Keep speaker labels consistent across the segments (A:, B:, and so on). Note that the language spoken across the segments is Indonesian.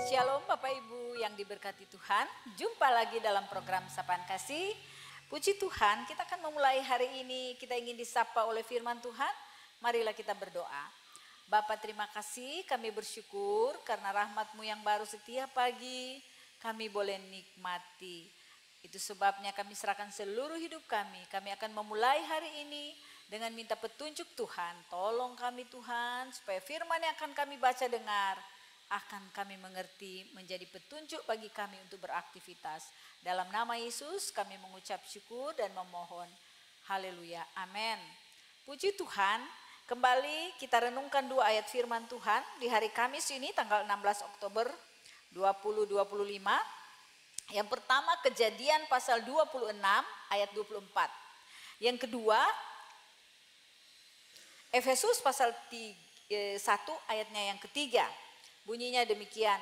A: Shalom Bapak Ibu yang diberkati Tuhan. Jumpa lagi dalam program Sapaan Kasih. Puji Tuhan, kita akan memulai hari ini. Kita ingin disapa oleh firman Tuhan. Marilah kita berdoa. Bapa, terima kasih, kami bersyukur karena rahmat-Mu yang baru setiap pagi kami boleh nikmati. Itu sebabnya kami serahkan seluruh hidup kami. Kami akan memulai hari ini dengan minta petunjuk Tuhan. Tolong kami Tuhan, supaya firman yang akan kami baca dengar akan kami mengerti, menjadi petunjuk bagi kami untuk beraktivitas. Dalam nama Yesus kami mengucap syukur dan memohon. Haleluya, amin. Puji Tuhan, kembali kita renungkan dua ayat firman Tuhan di hari Kamis ini tanggal 16 Oktober 2025. Yang pertama Kejadian pasal 26 ayat 24. Yang kedua Efesus pasal 1 ayatnya yang ketiga. Bunyinya demikian,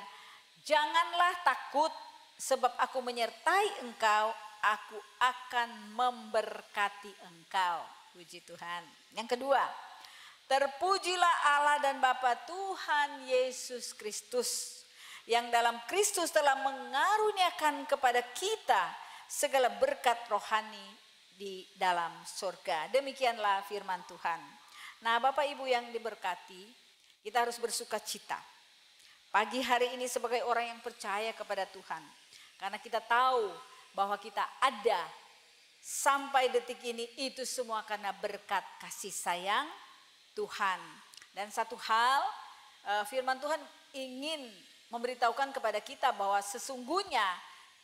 A: janganlah takut sebab aku menyertai engkau, aku akan memberkati engkau. Puji Tuhan. Yang kedua, terpujilah Allah dan Bapa Tuhan Yesus Kristus, yang dalam Kristus telah mengaruniakan kepada kita segala berkat rohani di dalam surga. Demikianlah firman Tuhan. Nah, Bapak Ibu yang diberkati, kita harus bersuka cita pagi hari ini sebagai orang yang percaya kepada Tuhan. Karena kita tahu bahwa kita ada sampai detik ini itu semua karena berkat kasih sayang Tuhan. Dan satu hal firman Tuhan ingin memberitahukan kepada kita bahwa sesungguhnya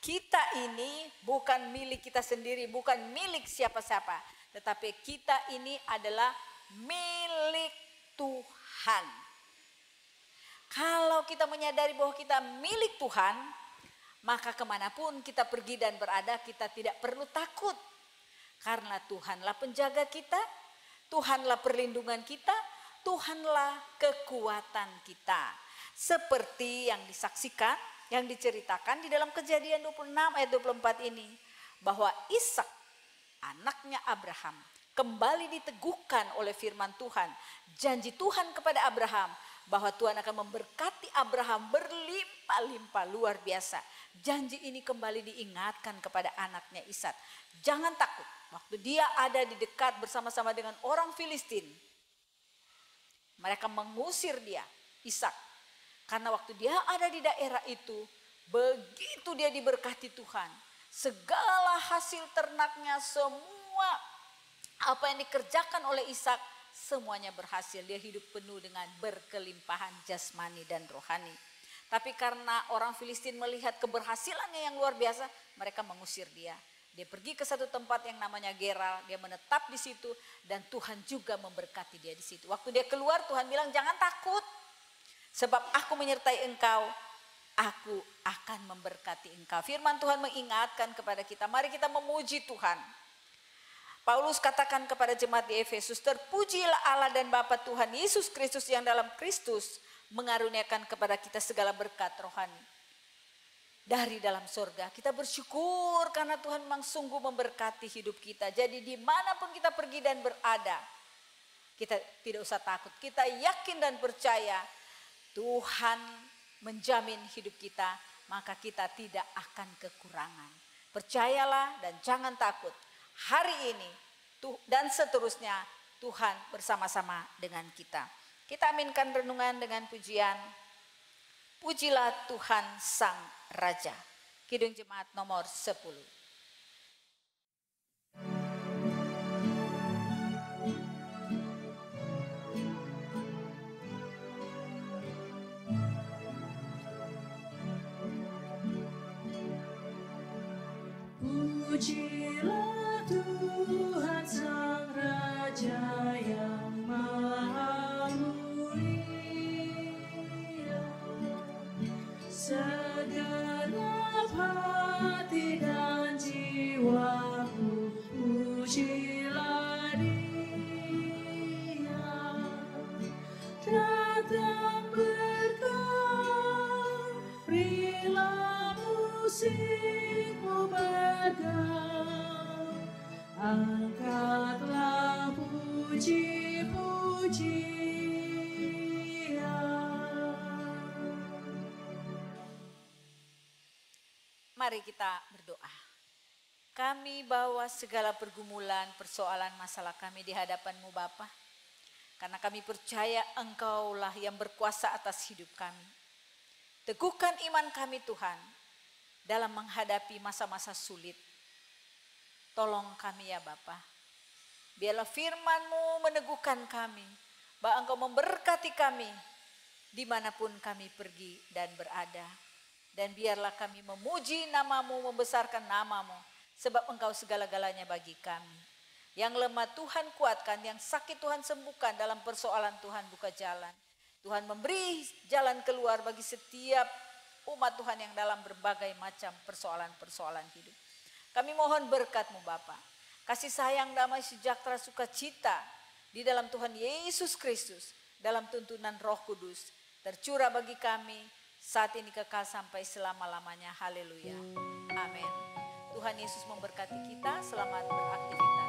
A: kita ini bukan milik kita sendiri, bukan milik siapa-siapa. Tetapi kita ini adalah milik Tuhan. Kalau kita menyadari bahwa kita milik Tuhan, maka kemanapun kita pergi dan berada, kita tidak perlu takut. Karena Tuhanlah penjaga kita, Tuhanlah perlindungan kita, Tuhanlah kekuatan kita. Seperti yang disaksikan, yang diceritakan di dalam Kejadian 26 ayat 24 ini. Bahwa Ishak, anaknya Abraham, kembali diteguhkan oleh firman Tuhan. Janji Tuhan kepada Abraham, bahwa Tuhan akan memberkati Abraham berlimpah-limpah luar biasa. Janji ini kembali diingatkan kepada anaknya Ishak. Jangan takut, waktu dia ada di dekat bersama-sama dengan orang Filistin, mereka mengusir dia, Ishak. Karena waktu dia ada di daerah itu, begitu dia diberkati Tuhan, segala hasil ternaknya, semua apa yang dikerjakan oleh Ishak, semuanya berhasil. Dia hidup penuh dengan berkelimpahan jasmani dan rohani. Tapi karena orang Filistin melihat keberhasilannya yang luar biasa, mereka mengusir dia. Dia pergi ke satu tempat yang namanya Gerar, dia menetap di situ dan Tuhan juga memberkati dia di situ. Waktu dia keluar, Tuhan bilang, jangan takut, sebab aku menyertai engkau, aku akan memberkati engkau. Firman Tuhan mengingatkan kepada kita, mari kita memuji Tuhan. Paulus katakan kepada jemaat di Efesus, terpujilah Allah dan Bapa Tuhan Yesus Kristus, yang dalam Kristus mengaruniakan kepada kita segala berkat rohani dari dalam surga. Kita bersyukur karena Tuhan memang sungguh memberkati hidup kita. Jadi dimanapun kita pergi dan berada, kita tidak usah takut. Kita yakin dan percaya Tuhan menjamin hidup kita, maka kita tidak akan kekurangan. Percayalah dan jangan takut. Hari ini dan seterusnya Tuhan bersama-sama dengan kita. Kita aminkan renungan dengan pujian Pujilah Tuhan Sang Raja. Kidung Jemaat nomor 10.
B: Pujilah Tuhan Sang Raja yang Maha Mulia, segenap hati dan jiwaku pujilah Dia. Datang berkat, berilah musikmu bergam, angkatlah puji-pujian.
A: Mari kita berdoa. Kami bawa segala pergumulan, persoalan, masalah kami di hadapan-Mu Bapa. Karena kami percaya Engkaulah yang berkuasa atas hidup kami. Teguhkan iman kami Tuhan dalam menghadapi masa-masa sulit. Tolong kami ya Bapa. Biarlah firman-Mu meneguhkan kami. Bahwa Engkau memberkati kami dimanapun kami pergi dan berada. Dan biarlah kami memuji nama-Mu, membesarkan nama-Mu. Sebab Engkau segala-galanya bagi kami. Yang lemah Tuhan kuatkan, yang sakit Tuhan sembuhkan, dalam persoalan Tuhan buka jalan. Tuhan memberi jalan keluar bagi setiap umat Tuhan yang dalam berbagai macam persoalan-persoalan hidup. Kami mohon berkat-Mu Bapa. Kasih sayang, damai, sejahtera, sukacita di dalam Tuhan Yesus Kristus. Dalam tuntunan Roh Kudus tercurah bagi kami saat ini kekal sampai selama-lamanya. Haleluya. Amin. Tuhan Yesus memberkati kita. Selamat beraktivitas.